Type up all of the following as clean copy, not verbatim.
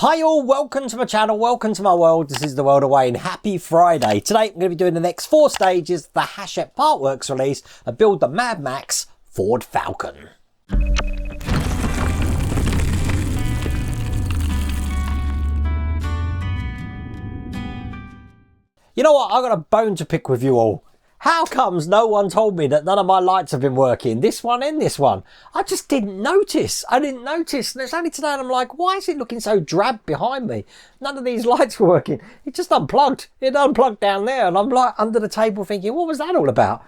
Hi all, welcome to my channel, welcome to my world. This is the world of Wayne. Happy Friday. Today I'm going to be doing the next 4 stages of the Hachette Partworks release and build the Mad Max Ford Falcon. You know what, I've got a bone to pick with you all. How comes no one told me that none of my lights have been working? This one and this one. I just didn't notice. I didn't notice. And it's only today and I'm like, why is it looking so drab behind me? None of these lights were working. It just unplugged. It unplugged down there. And I'm like under the table thinking, what was that all about?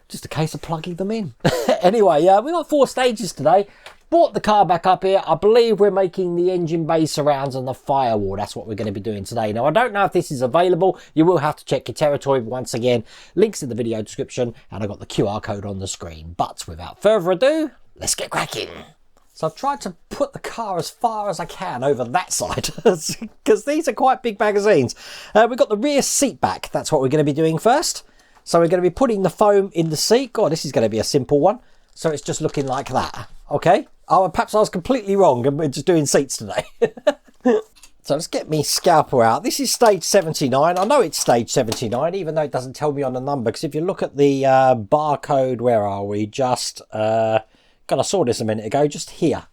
Just a case of plugging them in. Anyway, we got 4 stages today. Brought the car back up here. I believe we're making the engine bay surrounds and the firewall. That's what we're going to be doing today. Now, I don't know if this is available. You will have to check your territory once again. Links in the video description, and I've got the QR code on the screen. But without further ado, let's get cracking. So I've tried to put the car as far as I can over that side because these are quite big magazines. We've got the rear seat back. That's what we're going to be doing first. So we're going to be putting the foam in the seat. God, this is going to be a simple one. So it's just looking like that. Okay. Oh, perhaps I was completely wrong and we're just doing seats today. So let's get me scalpel out. This is stage 79. I know it's stage 79, even though it doesn't tell me on the number. Because if you look at the barcode, where are we? Just, God, I saw this a minute ago, just here.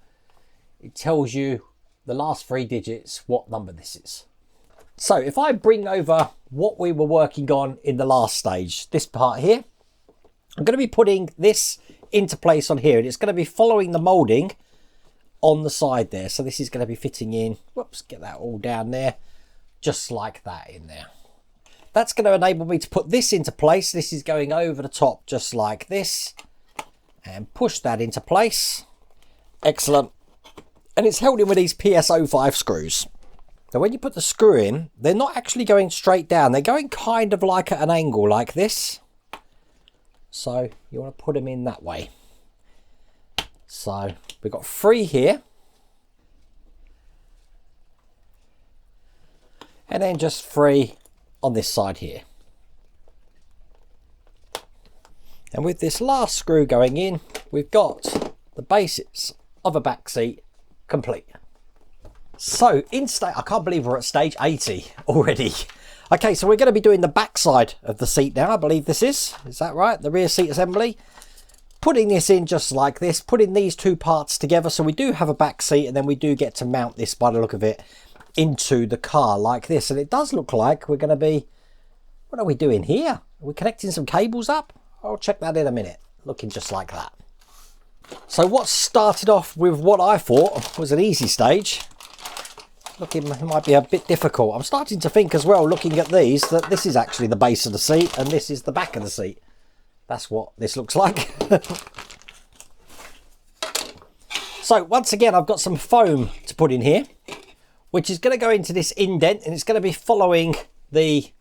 It tells you the last 3 digits, what number this is. So if I bring over what we were working on in the last stage, this part here, I'm going to be putting this into place on here, and it's going to be following the moulding on the side there. So this is going to be fitting in, whoops, get that all down there, just like that in there. That's going to enable me to put this into place. This is going over the top just like this, and push that into place. Excellent. And it's held in with these PS05 screws. Now when you put the screw in, they're not actually going straight down, they're going kind of like at an angle like this. So you want to put them in that way. So we've got 3 here. And then just 3 on this side here. And with this last screw going in, we've got the basics of a back seat complete. So I can't believe we're at stage 80 already. Okay, so we're going to be doing the back side of the seat now, I believe this is that right? The rear seat assembly. Putting this in just like this, putting these 2 parts together, so we do have a back seat, and then we do get to mount this, by the look of it, into the car like this. And it does look like we're going to be, what are we doing here? Are we connecting some cables up? I'll check that in a minute. Looking just like that. So what started off with what I thought was an easy stage, looking might be a bit difficult. I'm starting to think as well, looking at these, that this is actually the base of the seat and this is the back of the seat. That's what this looks like. So once again, I've got some foam to put in here, which is going to go into this indent, and it's going to be following the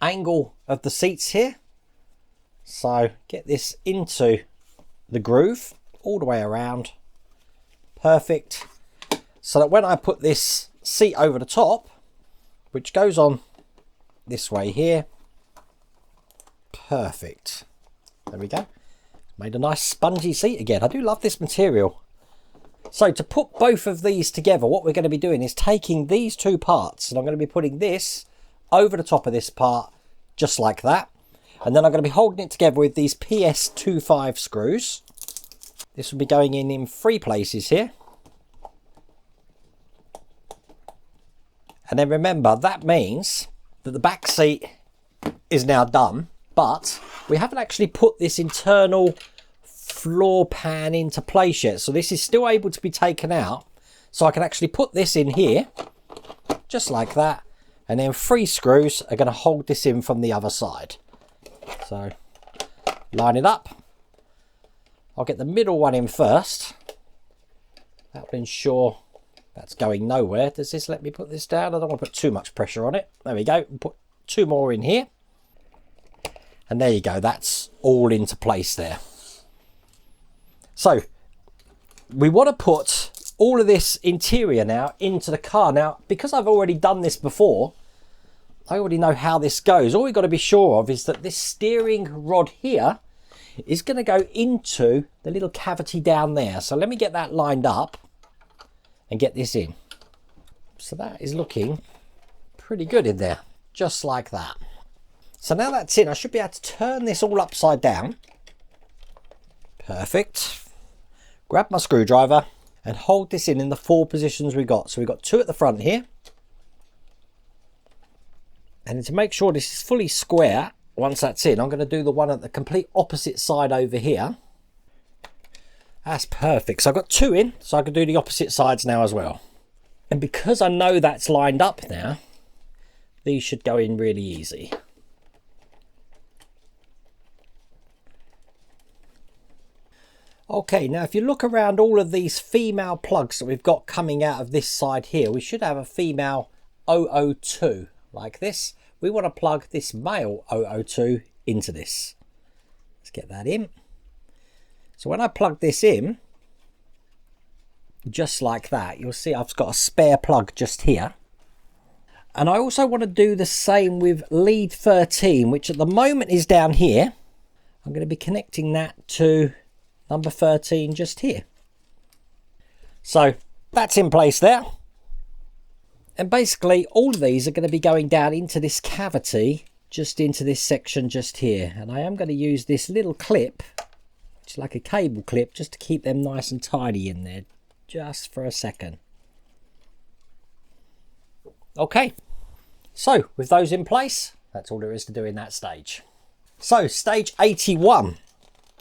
angle of the seats here. So get this into the groove all the way around. Perfect. So that when I put this seat over the top, which goes on this way here, perfect. There we go. Made a nice spongy seat again. I do love this material. So to put both of these together, what we're going to be doing is taking these 2 parts, and I'm going to be putting this over the top of this part just like that, and then I'm going to be holding it together with these PS25 screws. This will be going in 3 places here. And then remember, that means that the back seat is now done, but we haven't actually put this internal floor pan into place yet. So this is still able to be taken out. So I can actually put this in here, just like that. And then 3 screws are going to hold this in from the other side. So line it up. I'll get the middle one in first. That will ensure that's going nowhere. Does this let me put this down? I don't want to put too much pressure on it. There we go. Put 2 more in here. And there you go. That's all into place there. So we want to put all of this interior now into the car. Now, because I've already done this before, I already know how this goes. All we've got to be sure of is that this steering rod here is going to go into the little cavity down there. So let me get that lined up and get this in. So that is looking pretty good in there, just like that. So now that's in, I should be able to turn this all upside down. Perfect. Grab my screwdriver and hold this in the 4 positions we got. So we've got 2 at the front here. And to make sure this is fully square, once that's in, I'm going to do the one at the complete opposite side over here. That's perfect. So I've got 2 in, so I can do the opposite sides now as well. And because I know that's lined up now, these should go in really easy. Okay, now if you look around all of these female plugs that we've got coming out of this side here, we should have a female 002 like this. We want to plug this male 002 into this. Let's get that in. So when I plug this in, just like that, you'll see I've got a spare plug just here. And I also want to do the same with lead 13, which at the moment is down here. I'm going to be connecting that to number 13 just here. So that's in place there. And basically all of these are going to be going down into this cavity, just into this section just here. And I am going to use this little clip, which is like a cable clip, just to keep them nice and tidy in there, just for a second. Okay, so with those in place, that's all there is to do in that stage. So stage 81.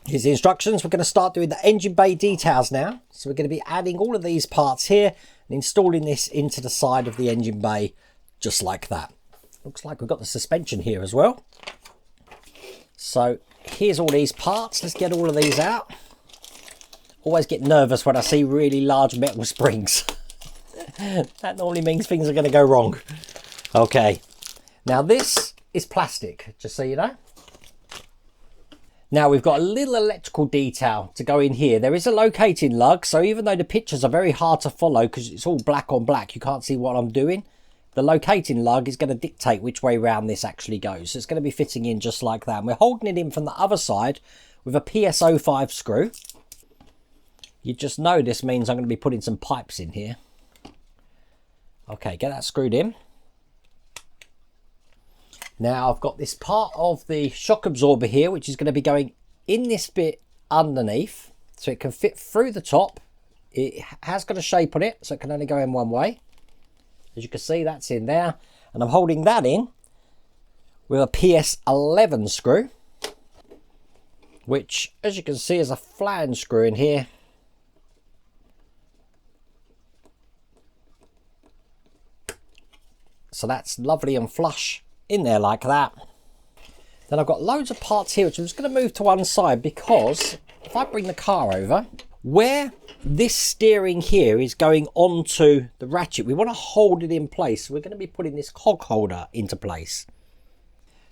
Here's the instructions. We're going to start doing the engine bay details now. So we're going to be adding all of these parts here and installing this into the side of the engine bay, just like that. Looks like we've got the suspension here as well. So here's all these parts. Let's get all of these out. Always get nervous when I see really large metal springs. That normally means things are going to go wrong. Okay, now this is plastic, just so you know. Now we've got a little electrical detail to go in here. There is a locating lug, so even though the pictures are very hard to follow because it's all black on black, you can't see what I'm doing. The locating lug is going to dictate which way round this actually goes. So it's going to be fitting in just like that. And we're holding it in from the other side with a PS05 screw. You just know this means I'm going to be putting some pipes in here. Okay, get that screwed in. Now I've got this part of the shock absorber here, which is going to be going in this bit underneath, so it can fit through the top. It has got a shape on it, so it can only go in one way. As you can see, that's in there. And I'm holding that in with a PS11 screw, which, as you can see, is a flange screw in here. So that's lovely and flush in there like that. Then I've got loads of parts here, which I'm just going to move to one side, because if I bring the car over, where this steering here is going onto the ratchet, we want to hold it in place. So we're going to be putting this cog holder into place.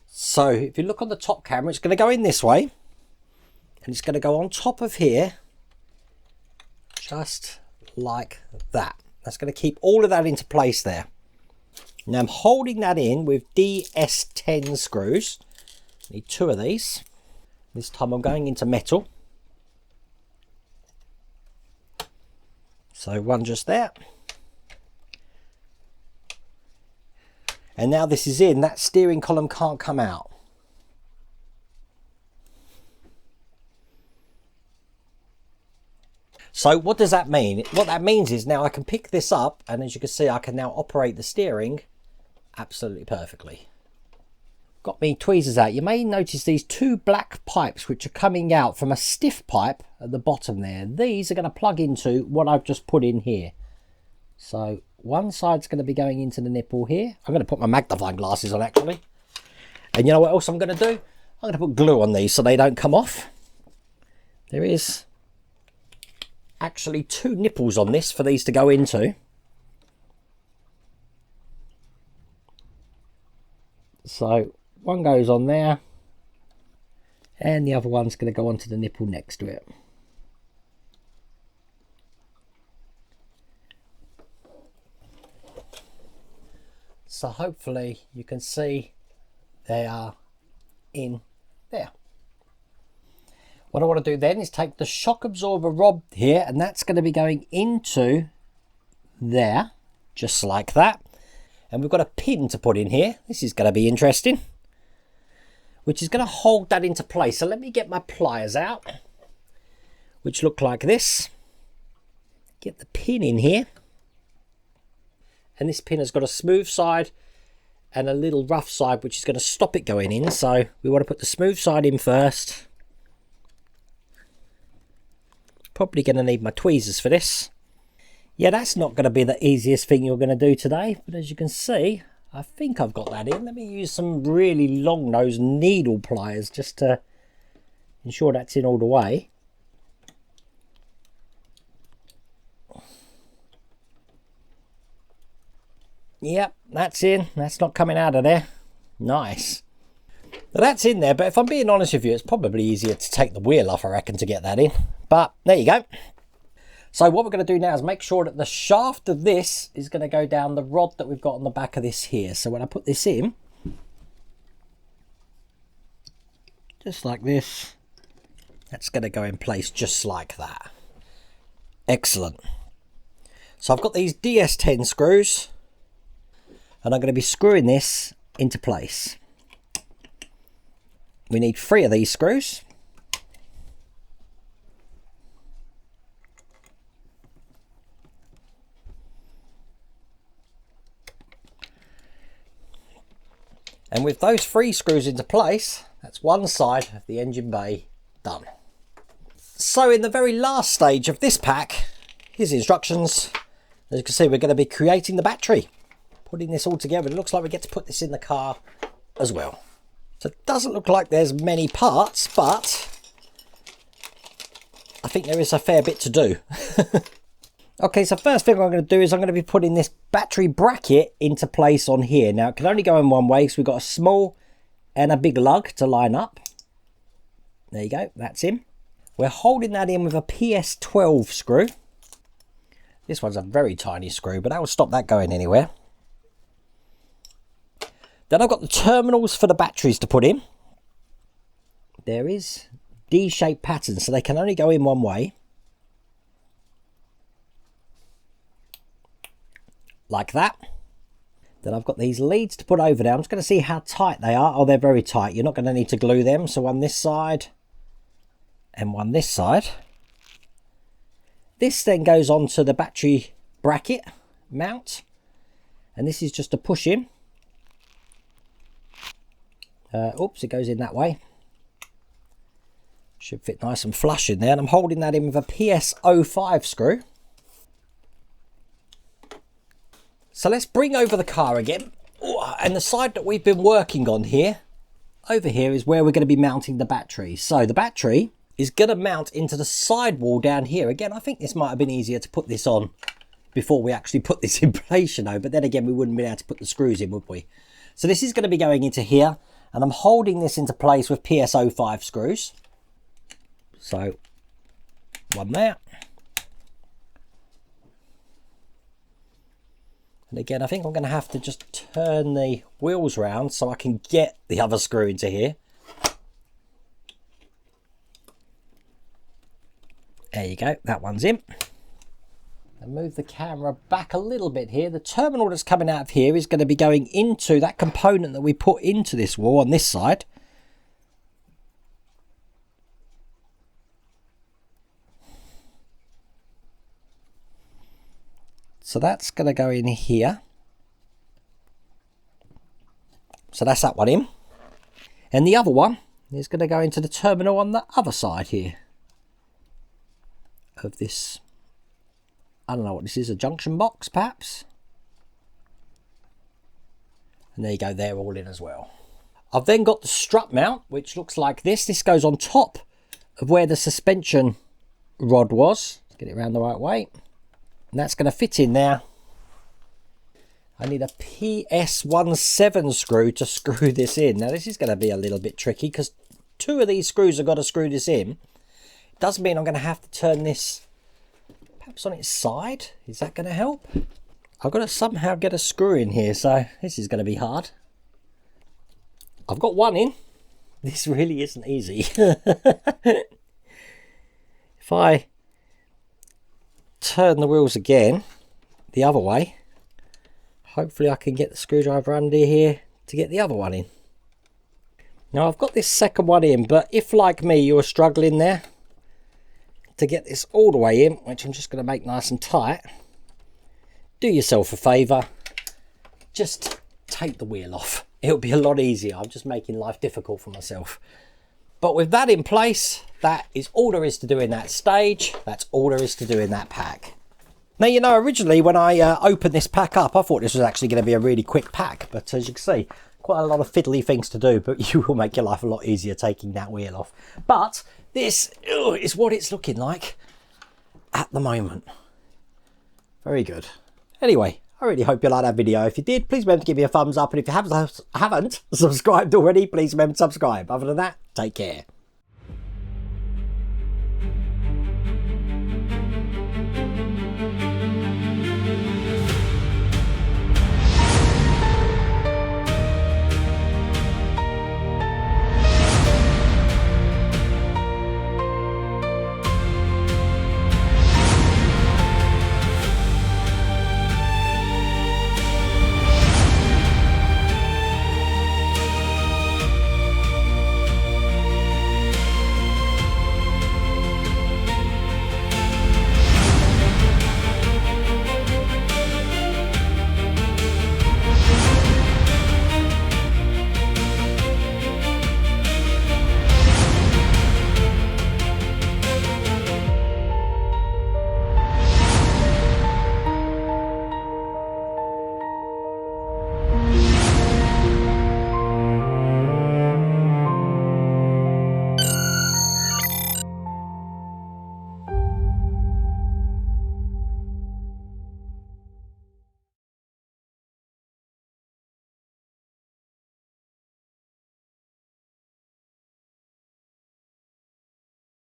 So if you look on the top camera, it's going to go in this way, and it's going to go on top of here, just like that. That's going to keep all of that into place there. Now I'm holding that in with DS10 screws. I need 2 of these. This time I'm going into metal. So one just there. And now this is in, that steering column can't come out. So what does that mean? What that means is now I can pick this up, and as you can see, I can now operate the steering absolutely perfectly. Got me tweezers out. You may notice these 2 black pipes which are coming out from a stiff pipe at the bottom there. These are going to plug into what I've just put in here. So one side's going to be going into the nipple here. I'm going to put my magnifying glasses on actually. And you know what else I'm going to do? I'm going to put glue on these so they don't come off. There is actually 2 nipples on this for these to go into. So one goes on there, and the other one's going to go onto the nipple next to it. So hopefully you can see they are in there. What I want to do then is take the shock absorber rod here, and that's going to be going into there, just like that. And we've got a pin to put in here. This is going to be interesting, which is going to hold that into place. So let me get my pliers out, which look like this. Get the pin in here. And this pin has got a smooth side and a little rough side, which is going to stop it going in. So we want to put the smooth side in first. Probably going to need my tweezers for this. Yeah, that's not going to be the easiest thing you're going to do today, but as you can see, I think I've got that in. Let me use some really long nose needle pliers just to ensure that's in all the way. Yep, that's in. That's not coming out of there. Nice. Now that's in there, but if I'm being honest with you, it's probably easier to take the wheel off, I reckon, to get that in. But there you go. So what we're going to do now is make sure that the shaft of this is going to go down the rod that we've got on the back of this here. So when I put this in, just like this, that's going to go in place just like that. Excellent. So I've got these DS10 screws, and I'm going to be screwing this into place. We need 3 of these screws. And with those 3 screws into place, that's one side of the engine bay done. So in the very last stage of this pack, here's the instructions. As you can see, we're going to be creating the battery. Putting this all together, it looks like we get to put this in the car as well. So it doesn't look like there's many parts, but I think there is a fair bit to do. Okay, so first thing I'm going to do is I'm going to be putting this battery bracket into place on here. Now, it can only go in one way, so we've got a small and a big lug to line up. There you go, that's in. We're holding that in with a PS12 screw. This one's a very tiny screw, but that will stop that going anywhere. Then I've got the terminals for the batteries to put in. There is D-shaped patterns, so they can only go in one way. Like that. Then I've got these leads to put over there. I'm just going to see how tight they are. Oh, they're very tight. You're not going to need to glue them. So one this side and one this side. This then goes onto the battery bracket mount. And this is just a push in. Oops, it goes in that way. Should fit nice and flush in there. And I'm holding that in with a PS05 screw. So let's bring over the car again. And the side that we've been working on here, over here is where we're going to be mounting the battery. So the battery is going to mount into the sidewall down here. Again, I think this might have been easier to put this on before we actually put this in place, you know. But then again, we wouldn't be able to put the screws in, would we? So this is going to be going into here. And I'm holding this into place with PS05 screws. So one there. And again, I think I'm going to have to just turn the wheels round so I can get the other screw into here. There you go, that one's in. And move the camera back a little bit here. The terminal that's coming out of here is going to be going into that component that we put into this wall on this side. So that's going to go in here. So that's that one in. And the other one is going to go into the terminal on the other side here of this. I don't know what this is, a junction box perhaps. And there you go, they're all in as well. I've then got the strut mount, which looks like this. This goes on top of where the suspension rod was. Let's get it around the right way. And that's going to fit in there. I need a PS17 screw to screw this in. Now this is going to be a little bit tricky because 2 of these screws have got to screw this in. It does mean I'm going to have to turn this perhaps on its side. Is that going to help? I've got to somehow get a screw in here, so this is going to be hard. I've got one in. This really isn't easy. If I turn the wheels again the other way, hopefully I can get the screwdriver under here to get the other one in. Now I've got this second one in, but if like me you were struggling there to get this all the way in, which I'm just going to make nice and tight, do yourself a favour, just take the wheel off. It'll be a lot easier. I'm just making life difficult for myself. But with that in place, that is all there is to do in that stage. That's all there is to do in that pack. Now, you know, originally when I opened this pack up, I thought this was actually going to be a really quick pack. But as you can see, quite a lot of fiddly things to do, but you will make your life a lot easier taking that wheel off. But this is what it's looking like at the moment. Very good. Anyway, I really hope you liked that video. If you did, please remember to give me a thumbs up. And if you haven't subscribed already, please remember to subscribe. Other than that, take care.